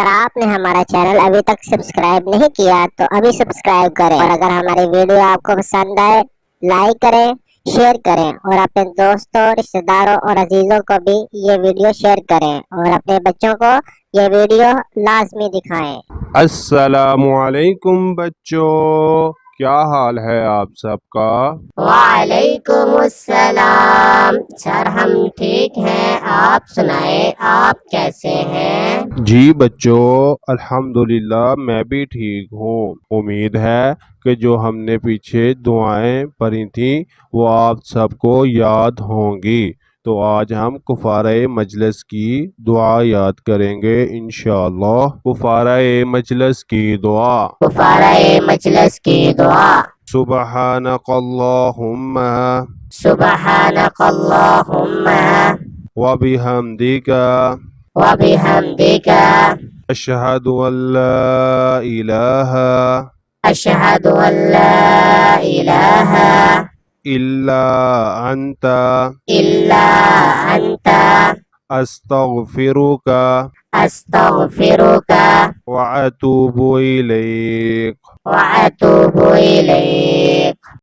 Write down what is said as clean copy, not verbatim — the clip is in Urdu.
اگر آپ نے ہمارا چینل ابھی تک سبسکرائب نہیں کیا تو ابھی سبسکرائب کریں، اور اگر ہماری ویڈیو آپ کو پسند آئے لائک کریں، شیئر کریں، اور اپنے دوستوں، رشتہ داروں اور عزیزوں کو بھی یہ ویڈیو شیئر کریں، اور اپنے بچوں کو یہ ویڈیو لازمی دکھائیں۔ السلام علیکم بچوں، کیا حال ہے آپ سب کا؟ وعلیکم السلام سر، ہم ٹھیک ہیں، آپ سنائیں آپ کیسے ہیں؟ جی بچوں، الحمدللہ میں بھی ٹھیک ہوں۔ امید ہے کہ جو ہم نے پیچھے دعائیں پڑھی تھیں وہ آپ سب کو یاد ہوں گی، تو آج ہم کفارہ مجلس کی دعا یاد کریں گے انشاءاللہ۔ کفارہ مجلس کی دعا۔ کفارہ مجلس کی دعا۔ سبحانک اللہم سبحانک اللہم وبحمدک وبحمدک اشہد ان لا الہ اشہد ان لا الہ الا انت الا انت استغفرک استغفرک واتوب الیک۔ واتوب الیک۔